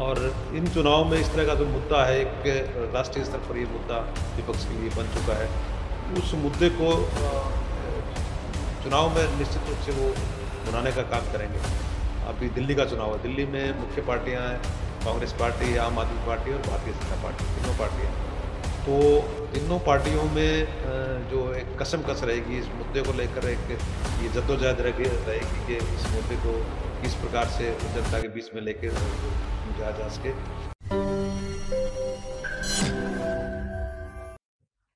और इन चुनाव में इस तरह का जो मुद्दा है, एक राष्ट्रीय स्तर पर ये मुद्दा विपक्ष के लिए बन चुका है। उस मुद्दे को चुनाव में निश्चित रूप से वो भुनाने का काम करेंगे। अभी दिल्ली का चुनाव है, दिल्ली में मुख्य पार्टियां हैं, कांग्रेस पार्टी, आम आदमी पार्टी और भारतीय जनता पार्टी, तीनों पार्टियां। तो तीनों पार्टियों में जो एक कसमकस रहेगी इस मुद्दे को लेकर, एक ये जद्दोजहद रहेगी कि इस मुद्दे को किस प्रकार से जनता के बीच में लेके जाया जा सके।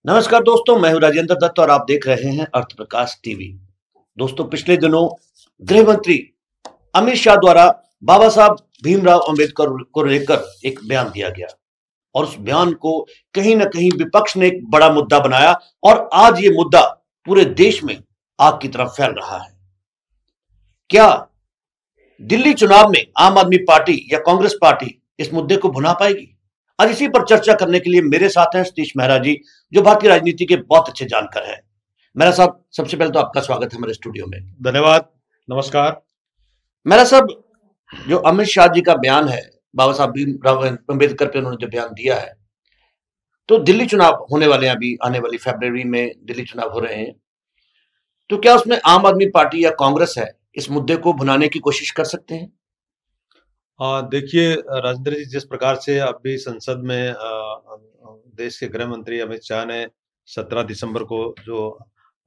नमस्कार दोस्तों, मैं हूं राजेंद्र दत्त और आप देख रहे हैं अर्थ प्रकाश टीवी। दोस्तों, पिछले दिनों गृह मंत्री अमित शाह द्वारा बाबा साहब भीमराव अंबेडकर को लेकर एक बयान दिया गया और उस बयान को कहीं ना कहीं विपक्ष ने एक बड़ा मुद्दा बनाया और आज ये मुद्दा पूरे देश में आग की तरफ फैल रहा है। क्या दिल्ली चुनाव में आम आदमी पार्टी या कांग्रेस पार्टी इस मुद्दे को भुना पाएगी? आज इसी पर चर्चा करने के लिए मेरे साथ हैं सतीश मेहरा जी, जो भारतीय राजनीति के बहुत अच्छे जानकार हैं। मेहरा साहब, सबसे पहले तो आपका स्वागत है हमारे स्टूडियो में। धन्यवाद, नमस्कार। मेहरा साहब, जो अमित शाह जी का बयान है, बाबा साहब भीमराव अंबेडकर पे उन्होंने जो बयान दिया है, तो दिल्ली चुनाव होने वाले हैं, अभी आने वाली फरवरी में दिल्ली चुनाव हो रहे हैं, तो क्या उसमें आम आदमी पार्टी या कांग्रेस है इस मुद्दे को भुनाने की कोशिश कर सकते हैं? देखिए राजेंद्र जी, जिस प्रकार से अभी संसद में देश के गृह मंत्री अमित शाह ने 17 दिसंबर को जो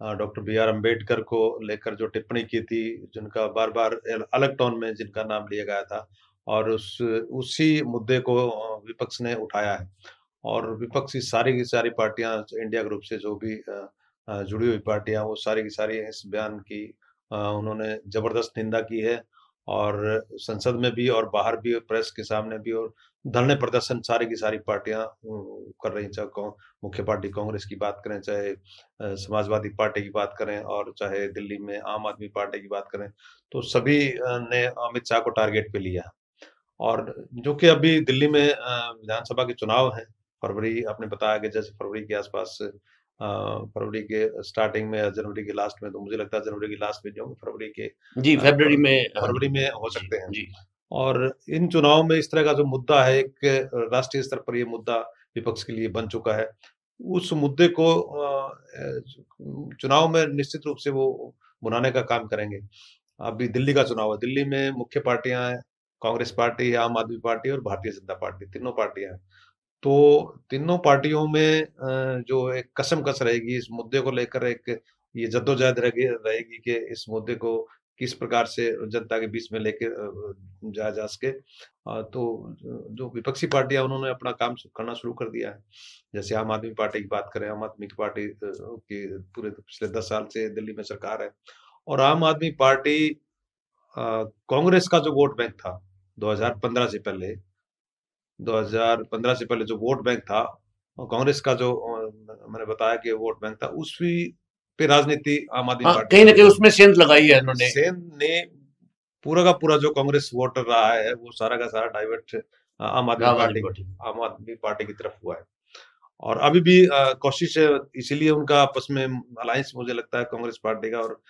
डॉक्टर बी आर अम्बेडकर को लेकर जो टिप्पणी की थी, जिनका बार बार अलग टोन में जिनका नाम लिया गया था, और उसी मुद्दे को विपक्ष ने उठाया है। और विपक्ष की सारी पार्टियां, इंडिया ग्रुप से जो भी जुड़ी हुई पार्टियां, वो सारी की सारी इस बयान की उन्होंने जबरदस्त निंदा की है। और संसद में भी और बाहर भी, प्रेस के सामने भी, और धरने प्रदर्शन सारी की सारी पार्टियां कर रही, चाहे मुख्य पार्टी कांग्रेस की बात करें, चाहे समाजवादी पार्टी की बात करें, और चाहे दिल्ली में आम आदमी पार्टी की बात करें, तो सभी ने अमित शाह को टारगेट पे लिया। और जो कि अभी दिल्ली में विधानसभा के चुनाव हैं, फरवरी, आपने बताया कि जैसे फरवरी के आसपास, फरवरी के स्टार्टिंग में या जनवरी के लास्ट में, तो मुझे लगता है जनवरी के लास्ट में जो फरवरी के जी, फरवरी में हो सकते हैं। जी। और इन चुनाव में इस तरह का जो मुद्दा है, एक राष्ट्रीय स्तर पर ये मुद्दा विपक्ष के लिए बन चुका है। उस मुद्दे को चुनाव में निश्चित रूप से वो भुनाने का काम करेंगे। अभी दिल्ली का चुनाव है, दिल्ली में मुख्य पार्टियां हैं, कांग्रेस पार्टी, आम आदमी पार्टी और भारतीय जनता पार्टी, तीनों पार्टियां हैं। तो तीनों पार्टियों में जो एक कसमकस रहेगी इस मुद्दे को लेकर, एक ये जद्दोजहद रहेगी कि इस मुद्दे को किस प्रकार से जनता के बीच में लेके जाया जा सके। तो जो विपक्षी पार्टियां, उन्होंने अपना काम करना शुरू कर दिया है। जैसे आम आदमी पार्टी की बात करें, आम आदमी की पार्टी की पूरे पिछले 10 साल से दिल्ली में सरकार है। और आम आदमी पार्टी कांग्रेस का जो वोट बैंक था 2015 से पहले, 2015 से पहले जो वोट बैंक था, और कांग्रेस का जो मैंने बताया कि वोट बैंक था, उसी पे राजनीति आम आदमी पार्टी कहीं ना कहीं उसमें सेंध लगाई है उन्होंने। सेन ने पूरा का पूरा जो कांग्रेस वोटर रहा है, वो सारा का सारा डाइवर्ट आम आदमी पार्टी की तरफ हुआ है। और अभी भी कोशिश है, इसीलिए उनका आपस में अलायंस, मुझे लगता है कांग्रेस पार्टी का और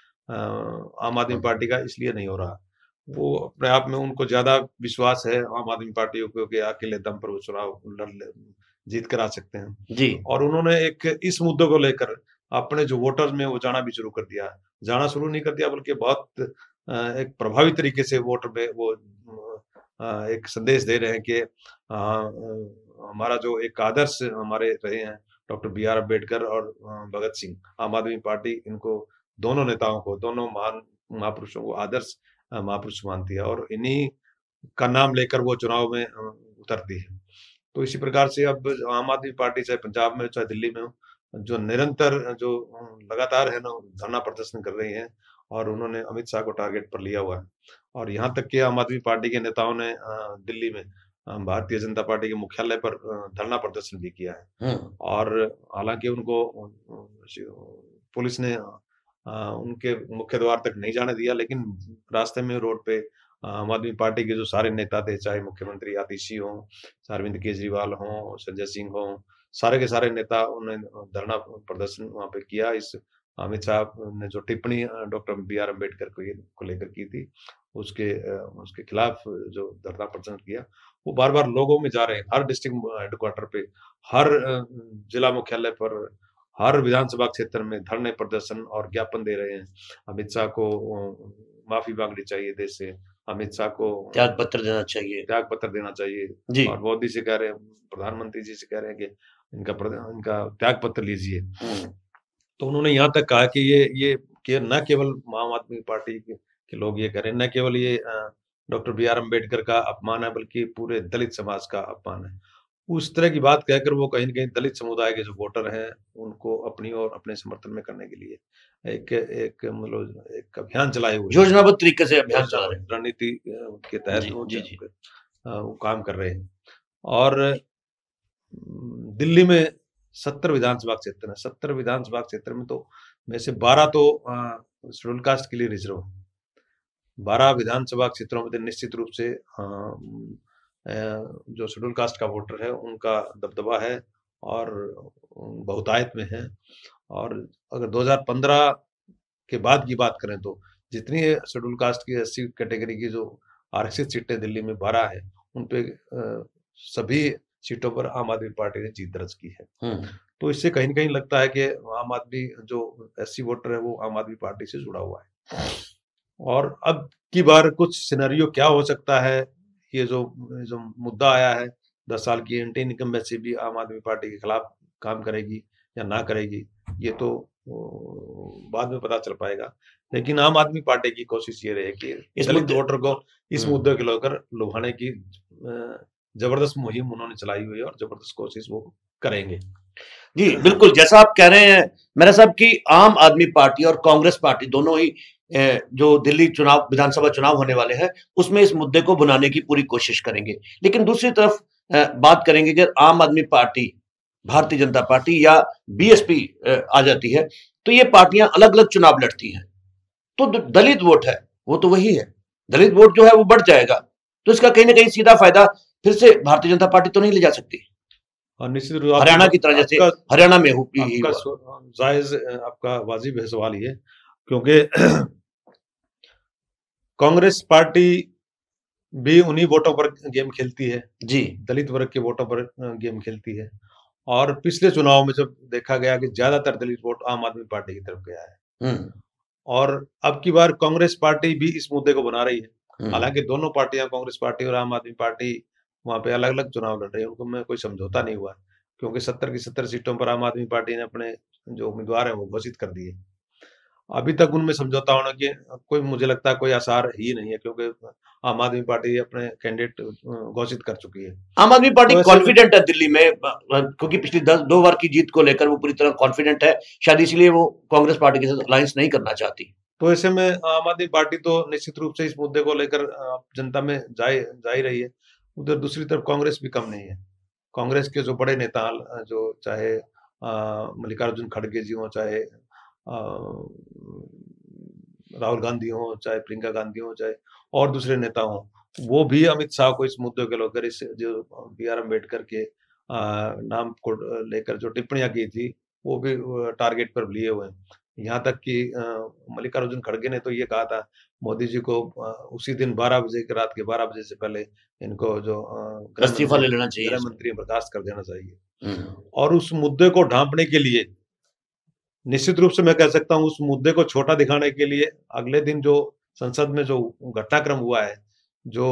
आम आदमी पार्टी का इसलिए नहीं हो रहा। वो अपने आप में, उनको ज्यादा विश्वास है आम आदमी पार्टियों को कि अकेले दम पर वो चुनाव जीत कर आ सकते हैं जी। और उन्होंने एक इस मुद्दे को लेकर अपने जो वोटर्स में वो जाना भी शुरू कर दिया, जाना शुरू नहीं कर दिया बल्कि बहुत एक प्रभावी तरीके से वोटर में वो एक संदेश दे रहे हैं कि हमारा जो एक आदर्श हमारे रहे हैं डॉक्टर बी आर अम्बेडकर और भगत सिंह, आम आदमी पार्टी इनको, दोनों नेताओं को, दोनों महान महापुरुषों को आदर्श महापुरुष मानती है और इन्हीं का नाम लेकर वो चुनाव में उतरती है। तो इसी प्रकार से अब आम आदमी पार्टी चाहे पंजाब में चाहे दिल्ली में हो, जो निरंतर जो लगातार है ना, धरना प्रदर्शन कर रही हैं और उन्होंने अमित शाह को टारगेट पर लिया हुआ है। और यहाँ तक कि आम आदमी पार्टी के नेताओं ने दिल्ली में भारतीय जनता पार्टी के मुख्यालय पर धरना प्रदर्शन भी किया है। और हालांकि उनको पुलिस ने उनके मुख्य द्वार तक नहीं जाने दिया, लेकिन रास्ते में रोड पे आम आदमी पार्टी के जो सारे नेता थे, चाहे मुख्यमंत्री आतिशी हों, अरविंद केजरीवाल हों, संजय सिंह हों, सारे के सारे नेता उन्होंने धरना प्रदर्शन वहां पे किया। इस अमित शाह ने जो टिप्पणी डॉक्टर बी आर अम्बेडकर को लेकर की थी, उसके खिलाफ जो धरना प्रदर्शन किया, वो बार बार लोगों में जा रहे हैं, हर डिस्ट्रिक्ट हेडक्वार्टर पे, हर जिला मुख्यालय पर, हर विधानसभा क्षेत्र में धरने प्रदर्शन और ज्ञापन दे रहे हैं। अमित शाह को माफी मांगनी चाहिए देश से, अमित शाह को त्याग पत्र देना चाहिए, त्याग पत्र देना चाहिए जी। और मोदी से कह रहे हैं, प्रधानमंत्री जी से कह रहे हैं कि इनका त्याग पत्र लीजिए। तो उन्होंने यहाँ तक कहा कि ये न केवल आम आदमी पार्टी के लोग ये करें, न केवल ये डॉक्टर बी.आर. अम्बेडकर का अपमान है, बल्कि पूरे दलित समाज का अपमान है। उस तरह की बात कहकर वो कहीं न कहीं दलित समुदाय के जो वोटर हैं, उनको अपनी और अपने समर्थन में करने के लिए एक मतलब एक अभियान चलाए हुए हैं। योजनाबद्ध तरीके से अभियान चला रहे हैं। रणनीति के तहत जी, वो जी। वो काम कर रहे हैं। और दिल्ली में 70 विधानसभा क्षेत्र हैं। 70 विधानसभा क्षेत्र में तो में से 12 तो शेड्यूल कास्ट के लिए रिजर्व हैं। 12 विधानसभा क्षेत्रों में तो निश्चित रूप से जो शेड्यूल कास्ट का वोटर है, उनका दबदबा है और बहुतायत में है। और अगर 2015 के बाद की बात करें तो जितनी शेड्यूल कास्ट की 80 कैटेगरी की जो आरक्षित सीटें दिल्ली में 12 है, उन पे सभी सीटों पर आम आदमी पार्टी ने जीत दर्ज की है। तो इससे कहीं न कहीं लगता है कि आम आदमी जो एससी वोटर है, वो आम आदमी पार्टी से जुड़ा हुआ है। और अब की बार कुछ सिनेरियो क्या हो सकता है, ये जो मुद्दा आया है, 10 साल की एंटी इनकम्बेंसी भी आम आदमी पार्टी के खिलाफ काम करेगी या ना करेगी, ये तो बाद में पता चल पाएगा। लेकिन आम आदमी पार्टी की कोशिश ये रहेगी कि दलित वोटर को इस मुद्दे को लेकर लुभाने की जबरदस्त मुहिम उन्होंने चलाई हुई है और जबरदस्त कोशिश वो करेंगे। जी बिल्कुल, जैसा आप कह रहे हैं मेरा साहब कि आम आदमी पार्टी और कांग्रेस पार्टी दोनों ही जो दिल्ली चुनाव विधानसभा चुनाव होने वाले हैं उसमें इस मुद्दे को बुलाने की पूरी कोशिश करेंगे। लेकिन दूसरी तरफ बात करेंगे कि आम आदमी पार्टी, भारतीय जनता पार्टी या बीएसपी आ जाती है तो ये पार्टियां अलग अलग चुनाव लड़ती हैं, तो दलित वोट है वो तो वही है, दलित वोट जो है वो बढ़ जाएगा, तो इसका कहीं ना कहीं सीधा फायदा फिर से भारतीय जनता पार्टी तो नहीं ले जा सकती। और निश्चित रूप हरियाणा की तरह, जैसे हरियाणा में जायज आपका वाजिब है सवाल ये, क्योंकि कांग्रेस पार्टी भी उन्हीं वोटों पर गेम खेलती है जी, दलित वर्ग के वोटों पर गेम खेलती है। और पिछले चुनाव में जब देखा गया कि ज्यादातर दलित वोट आम आदमी पार्टी की तरफ गया है, और अब की बार कांग्रेस पार्टी भी इस मुद्दे को बना रही है। हालांकि दोनों पार्टियां, कांग्रेस पार्टी और आम आदमी पार्टी, वहां पे अलग अलग चुनाव लड़ रही है, उनको में कोई समझौता नहीं हुआ, क्योंकि 70 की 70 सीटों पर आम आदमी पार्टी ने अपने जो उम्मीदवार है वो घोषित कर दिए। अभी तक उनमें समझौता होने के कोई, मुझे लगता है कोई आसार ही नहीं है, क्योंकि आम आदमी पार्टी अपने कैंडिडेट घोषित कर चुकी है। आम आदमी पार्टी कॉन्फिडेंट है दिल्ली में, क्योंकि पिछली 2 बार की जीत को लेकर वो पूरी तरह कॉन्फिडेंट है, शायद इसलिए वो कांग्रेस पार्टी के साथ अलायंस नहीं करना चाहती। तो ऐसे में आम आदमी पार्टी तो निश्चित रूप से इस मुद्दे को लेकर जनता में जा ही रही है। उधर दूसरी तरफ कांग्रेस भी कम नहीं है। कांग्रेस के जो बड़े नेता, जो चाहे मल्लिकार्जुन खड़गे जी हो, चाहे राहुल गांधी हो, चाहे प्रियंका गांधी हो, चाहे और दूसरे नेता हो, वो भी अमित शाह को इस मुद्दे को लेकर, इस जो बी.आर. अम्बेडकर के नाम को लेकर जो टिप्पणियां की थी, वो भी टारगेट पर लिए हुए हैं। यहाँ तक कि मल्लिकार्जुन खड़गे ने तो ये कहा था मोदी जी को उसी दिन 12 बजे के रात के 12 बजे से पहले इनको जो इस्तीफा ले लेना चाहिए, गृह मंत्री बर्खास्त कर देना चाहिए। और उस मुद्दे को ढांपने के लिए, निश्चित रूप से मैं कह सकता हूं, उस मुद्दे को छोटा दिखाने के लिए अगले दिन जो संसद में जो घटनाक्रम हुआ है, जो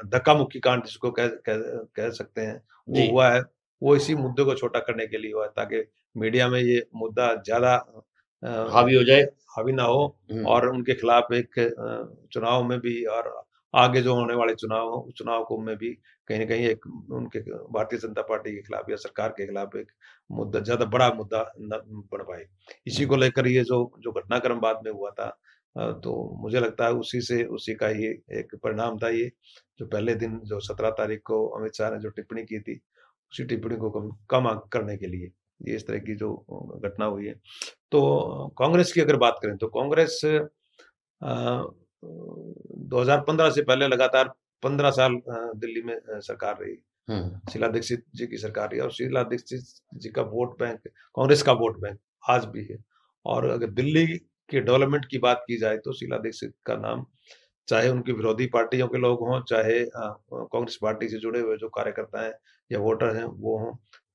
धक्का मुक्की कांड जिसको कह सकते हैं, वो हुआ है, वो इसी मुद्दे को छोटा करने के लिए हुआ है, ताकि मीडिया में ये मुद्दा ज्यादा हावी हो जाए, हावी ना हो, और उनके खिलाफ एक चुनाव में भी और आगे जो होने वाले चुनाव में भी कहीं ना कहीं एक उनके भारतीय जनता पार्टी के खिलाफ या सरकार के खिलाफ एक मुद्दा, ज्यादा बड़ा मुद्दा न बन पाए। इसी को लेकर ये जो घटनाक्रम बाद में हुआ था, तो मुझे लगता है उसी का ही एक परिणाम था ये, जो पहले दिन जो 17 तारीख को अमित शाह ने जो टिप्पणी की थी, उसी टिप्पणी को कम करने के लिए ये इस तरह की जो घटना हुई है। तो कांग्रेस की अगर बात करें तो कांग्रेस 2015 से पहले लगातार 15 साल दिल्ली में सरकार रही, शीला दीक्षित जी की सरकार रही, और शीला दीक्षित जी का वोट बैंक, कांग्रेस का वोट बैंक आज भी है। और अगर दिल्ली के डेवलपमेंट की बात की जाए तो शीला दीक्षित का नाम चाहे उनकी विरोधी पार्टियों के लोग हों, चाहे कांग्रेस पार्टी से जुड़े हुए जो कार्यकर्ता हैं या वोटर हैं वो हों,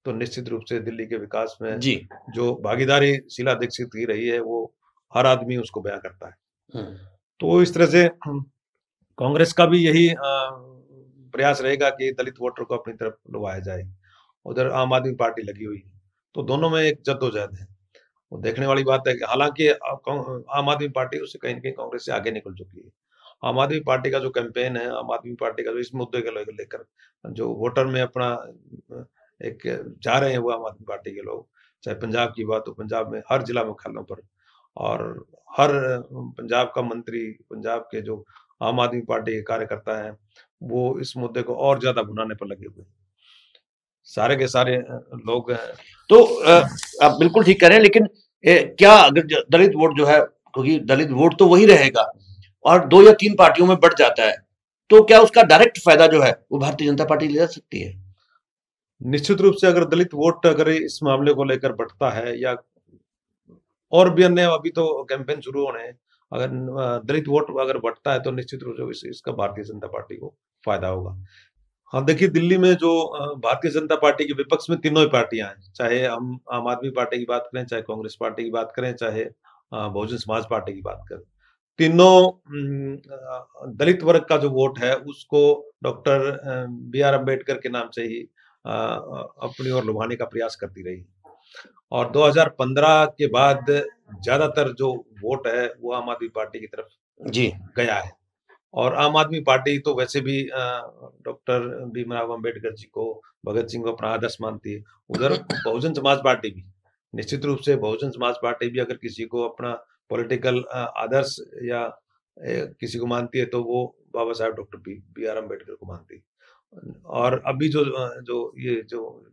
तो निश्चित रूप से दिल्ली के विकास में जी। जो भागीदारी शीला दीक्षित की रही है वो हर आदमी उसको बयां करता है। तो इस तरह से कांग्रेस का भी यही प्रयास रहेगा कि दलित वोटर को अपनी तरफ लुभाया जाए। उधर आम आदमी पार्टी लगी हुई है, तो दोनों में एक जद्दोजहद है। वो देखने वाली बात है कि हालांकि आम आदमी पार्टी उससे कहीं न कहीं कांग्रेस से आगे निकल चुकी है। आम आदमी पार्टी का जो कैंपेन है, आम आदमी पार्टी का जो इस मुद्दे को लेकर जो वोटर में अपना एक जा रहे हैं वो आम आदमी पार्टी के लोग, चाहे पंजाब की बात हो, पंजाब में हर जिला मुख्यालयों पर और हर पंजाब का मंत्री, पंजाब के जो आम आदमी पार्टी के कार्यकर्ता हैं, वो इस मुद्दे को और ज़्यादा भुनाने पर लगे हुए हैं। सारे के सारे लोग हैं। तो आप बिल्कुल ठीक कह रहे हैं, लेकिन क्या अगर दलित वोट जो है, क्योंकि दलित वोट तो वही रहेगा और 2 या 3 पार्टियों में बढ़ जाता है, तो क्या उसका डायरेक्ट फायदा जो है वो भारतीय जनता पार्टी ले सकती है? निश्चित रूप से अगर दलित वोट अगर इस मामले को लेकर बढ़ता है या और भी अन्य अभी तो कैंपेन शुरू होने हैं, अगर दलित वोट अगर बढ़ता है तो निश्चित रूप से इसका भारतीय जनता पार्टी को फायदा होगा। हाँ, देखिए दिल्ली में जो भारतीय जनता पार्टी के विपक्ष में तीनों ही पार्टियां हैं, चाहे हम आम आदमी पार्टी की बात करें, चाहे कांग्रेस पार्टी की बात करें, चाहे बहुजन समाज पार्टी की बात करें, तीनों दलित वर्ग का जो वोट है उसको डॉक्टर बी आर अम्बेडकर के नाम से ही अपनी ओर लुभाने का प्रयास करती रही और 2015 के बाद ज्यादातर जो वोट है वो आम आदमी पार्टी की तरफ जी गया है और आम आदमी पार्टी तो वैसे भी डॉक्टर भीमराव अंबेडकर जी को, भगत सिंह को अपना आदर्श मानती है। उधर बहुजन समाज पार्टी भी, निश्चित रूप से बहुजन समाज पार्टी भी अगर किसी को अपना पॉलिटिकल आदर्श या किसी को मानती है तो वो बाबा साहब डॉक्टर बी आर अम्बेडकर को मानती है। और अभी जो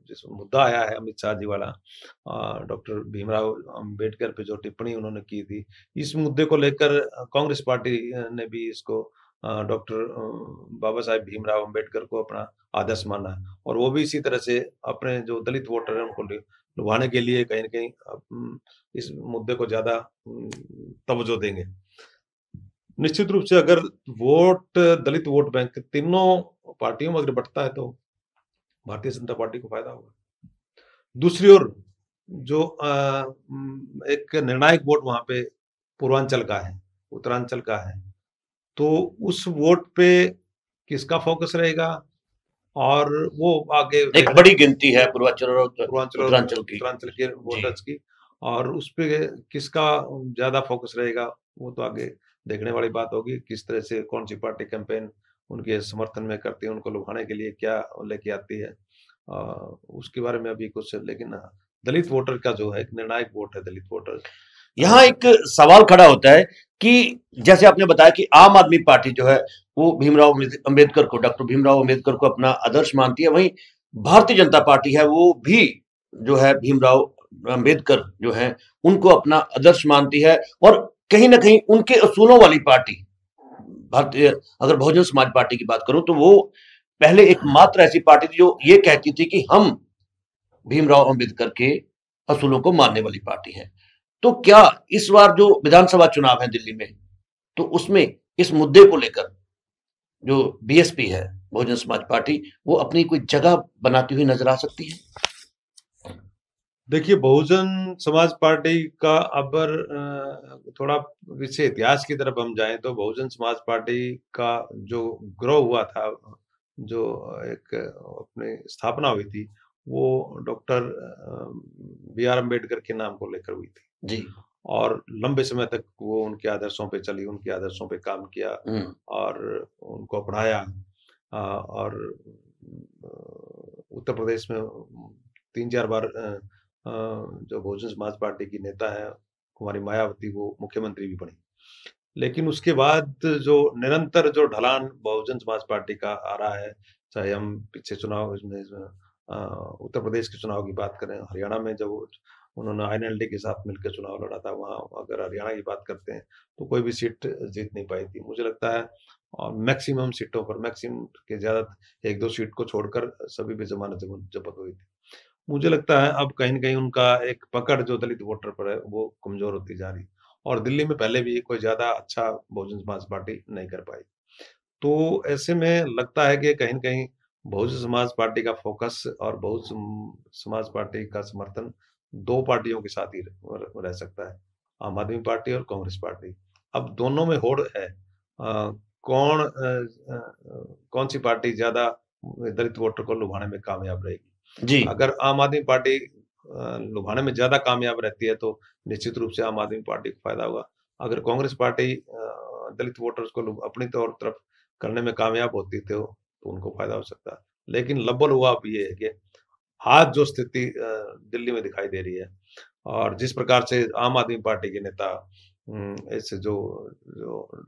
जिस मुद्दा आया है अमित शाह जी वाला, डॉक्टर भीमराव अंबेडकर पे जो टिप्पणी उन्होंने की थी, इस मुद्दे को लेकर कांग्रेस पार्टी ने भी इसको डॉक्टर बाबा साहेब भीमराव अंबेडकर को अपना आदर्श माना है और वो भी इसी तरह से अपने जो दलित वोटर हैं उनको लुभाने के लिए कहीं न कहीं इस मुद्दे को ज़्यादा तवज्जो देंगे। निश्चित रूप से अगर वोट दलित वोट बैंक तीनों पार्टियों में अगर बढ़ता है तो भारतीय जनता पार्टी को फायदा होगा। दूसरी ओर जो एक निर्णायक वोट वहां पे पूर्वांचल का है, उत्तरांचल का है, तो उस वोट पे किसका फोकस रहेगा और वो आगे एक बड़ी गिनती है पूर्वांचल और उत्तरांचल के वोटर्स की और उस पे किसका ज्यादा फोकस रहेगा वो तो आगे देखने वाली बात होगी। किस तरह से कौन सी पार्टी कैंपेन उनके समर्थन में करती है, उनको लुभाने के लिए क्या लेके आती है, उसके बारे में अभी कुछ, लेकिन दलित वोटर का जो है एक निर्णायक वोट है दलित वोटर। यहाँ एक सवाल खड़ा होता है कि जैसे आपने बताया कि आम आदमी पार्टी जो है वो भीमराव अंबेडकर को, डॉक्टर भीमराव अंबेडकर को अपना आदर्श मानती है, वहीं भारतीय जनता पार्टी है वो भी जो है भीमराव अंबेडकर जो है उनको अपना आदर्श मानती है और कहीं ना कहीं उनके असूलों वाली पार्टी भारतीय, अगर बहुजन समाज पार्टी की बात करूं तो वो पहले एकमात्र ऐसी पार्टी थी जो ये कहती थी कि हम भीमराव अंबेडकर के असूलों को मानने वाली पार्टी है। तो क्या इस बार जो विधानसभा चुनाव है दिल्ली में, तो उसमें इस मुद्दे को लेकर जो बीएसपी है, बहुजन समाज पार्टी, वो अपनी कोई जगह बनाती हुई नजर आ सकती है? देखिए बहुजन समाज पार्टी का अगर थोड़ा इससे इतिहास की तरफ हम जाएं तो बहुजन समाज पार्टी का जो ग्रो हुआ था, जो एक अपनी स्थापना हुई थी, वो डॉक्टर बी आर अम्बेडकर के नाम को लेकर हुई थी जी। और लंबे समय तक वो उनके आदर्शों पे चली, उनके आदर्शों पे काम किया और उनको अपनाया। और उत्तर प्रदेश में 3-4 बार जो बहुजन समाज पार्टी की नेता है कुमारी मायावती, वो मुख्यमंत्री भी बनी। लेकिन उसके बाद जो निरंतर जो ढलान बहुजन समाज पार्टी का आ रहा है, चाहे हम पिछले चुनाव इसमें उत्तर प्रदेश के चुनाव की बात करें, हरियाणा में जब उन्होंने आईएनएलडी के साथ मिलकर चुनाव लड़ा था, वहाँ अगर हरियाणा की बात करते हैं तो कोई भी सीट जीत नहीं पाई थी। मुझे लगता है और मैक्सिमम सीटों पर, मैक्सिमम के ज्यादा 1-2 सीट को छोड़कर सभी पे जमानत जब्त हुई थी। मुझे लगता है अब कहीं न कहीं उनका एक पकड़ जो दलित वोटर पर है वो कमजोर होती जा रही है और दिल्ली में पहले भी कोई ज्यादा अच्छा बहुजन समाज पार्टी नहीं कर पाई। तो ऐसे में लगता है कि कहीं न कहीं बहुजन समाज पार्टी का फोकस और बहुजन समाज पार्टी का समर्थन 2 पार्टियों के साथ ही रह सकता है, आम आदमी पार्टी और कांग्रेस पार्टी। अब दोनों में होड़ है। कौन-सी पार्टी ज़्यादा दलित वोटर को लुभाने में कामयाब रहेगी? जी। अगर आम आदमी पार्टी लुभाने में ज़्यादा कामयाब रहती है, तो निश्चित रूप से आम आदमी पार्टी को फ़ायदा होगा। अगर कांग्रेस पार्टी दलित वोटर्स को अपनी तरफ करने में कामयाब होती तो उनको फ़ायदा हो सकता है। लेकिन लबो-लुआब ये है कि आज जो स्थिति दिल्ली में दिखाई दे रही है और जिस प्रकार से आम आदमी पार्टी के नेता ऐसे जो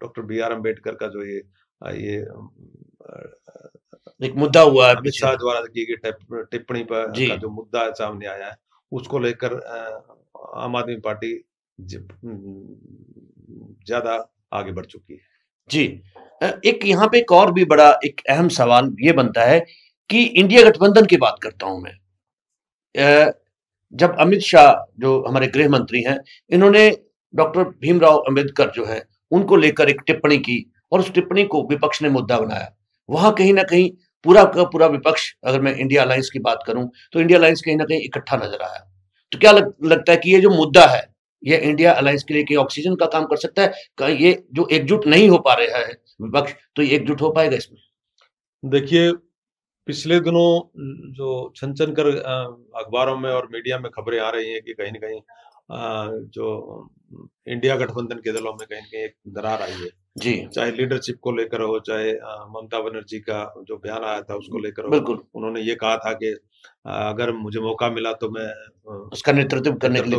डॉक्टर बी.आर. अम्बेडकर का जो ये एक मुद्दा हुआ है अमित शाह द्वारा की गई टिप्पणी पर का जो मुद्दा सामने आया है, उसको लेकर आम आदमी पार्टी ज़्यादा आगे बढ़ चुकी है। जी। एक यहाँ पे एक और भी बड़ा एक अहम सवाल ये बनता है कि इंडिया गठबंधन की बात करता हूं मैं। जब अमित शाह जो हमारे गृह मंत्री हैं, इन्होंने डॉक्टर भीमराव अंबेडकर जो है उनको लेकर एक टिप्पणी की और उस टिप्पणी को विपक्ष ने मुद्दा बनाया। वहां कहीं ना कहीं पूरा का पूरा विपक्ष, अगर मैं इंडिया अलायंस की बात करूं तो इंडिया अलायंस कहीं ना कहीं इकट्ठा नजर आया। तो क्या लगता है कि ये जो मुद्दा है ये इंडिया अलायंस के लिए कि ऑक्सीजन का काम कर सकता है? ये जो एकजुट नहीं हो पा रहा है विपक्ष, तो ये एकजुट हो पाएगा इसमें? देखिए, पिछले दिनों जो छन-छन कर अखबारों में और मीडिया में खबरें आ रही हैं कि कहीं न कहीं जो इंडिया गठबंधन के दलों में कहीं न कहीं एक दरार आई है। जी। चाहे लीडरशिप को लेकर हो, चाहे ममता बनर्जी का जो बयान आया था उसको लेकर हो। बिल्कुल। उन्होंने ये कहा था कि अगर मुझे मौका मिला तो मैं उसका नेतृत्व करने के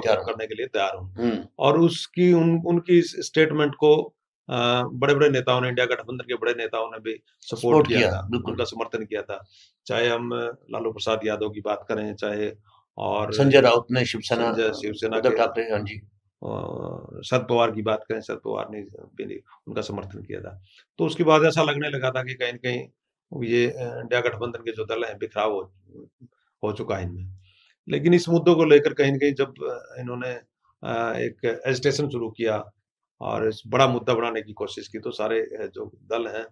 लिए तैयार हूँ। और उनकी स्टेटमेंट को बड़े-बड़े नेताओं ने, इंडिया गठबंधन के बड़े नेताओं ने भी सपोर्ट किया था, उनका समर्थन किया था। चाहे हम लालू प्रसाद यादव की बात करें, चाहे और संजय राउत ने शिवसेना उद्धव ठाकरे, हाँ जी, शरद पवार की बात करें, शरद पवार ने भी उनका समर्थन किया था। तो उसके बाद ऐसा लगने लगा था कि कहीं न कहीं ये इंडिया गठबंधन के जो दल हैं बिखराव हो चुका है इनमें। लेकिन इस मुद्दों को लेकर कहीं न कहीं जब इन्होंने एक एजिटेशन शुरू किया और इस बड़ा मुद्दा बनाने की कोशिश की, तो सारे जो दल हैं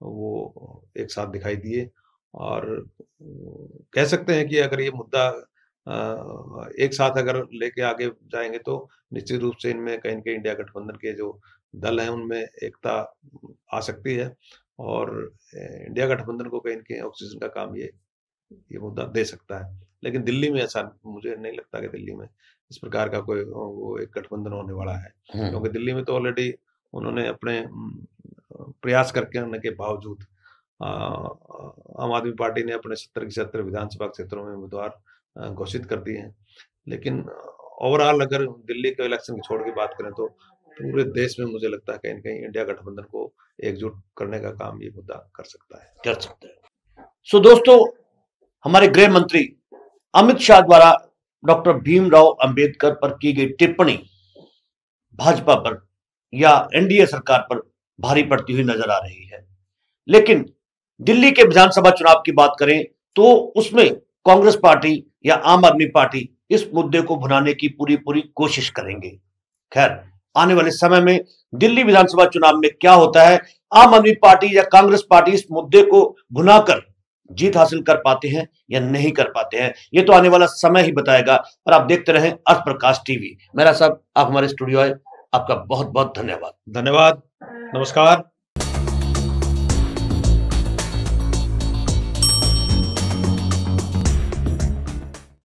वो एक साथ दिखाई दिए और कह सकते हैं कि अगर ये मुद्दा एक साथ अगर लेके आगे जाएँगे तो निश्चित रूप से इनमें कहीं न कहीं इंडिया गठबंधन के जो दल हैं उनमें एकता आ सकती है और इंडिया गठबंधन को कहीं न कहीं ऑक्सीजन का काम ये मुद्दा दे सकता है। लेकिन दिल्ली में ऐसा मुझे नहीं लगता कि दिल्ली में इस प्रकार का कोई वो एक गठबंधन होने वाला है। क्योंकि दिल्ली में तो ऑलरेडी उन्होंने अपने प्रयास करने के बावजूद आम आदमी पार्टी ने अपने 70 की 70 विधानसभा क्षेत्रों में उम्मीदवार घोषित कर दिए हैं। लेकिन ओवरऑल अगर दिल्ली के इलेक्शन की छोड़ के बात करें तो पूरे देश में मुझे लगता है कहीं न कहीं इंडिया गठबंधन को एकजुट करने का काम ये मुद्दा कर सकता है। सो दोस्तों, हमारे गृह मंत्री अमित शाह द्वारा डॉक्टर भीमराव अंबेडकर पर की गई टिप्पणी भाजपा पर या एनडीए सरकार पर भारी पड़ती हुई नजर आ रही है। लेकिन दिल्ली के विधानसभा चुनाव की बात करें तो उसमें कांग्रेस पार्टी या आम आदमी पार्टी इस मुद्दे को भुनाने की पूरी कोशिश करेंगे। खैर, आने वाले समय में दिल्ली विधानसभा चुनाव में क्या होता है, आम आदमी पार्टी या कांग्रेस पार्टी इस मुद्दे को भुनाकर जीत हासिल कर पाते हैं या नहीं कर पाते हैं, ये तो आने वाला समय ही बताएगा। और आप देखते रहें अर्थ प्रकाश टीवी। मेरा साहब, आप हमारे स्टूडियो आए, आपका बहुत बहुत धन्यवाद। नमस्कार।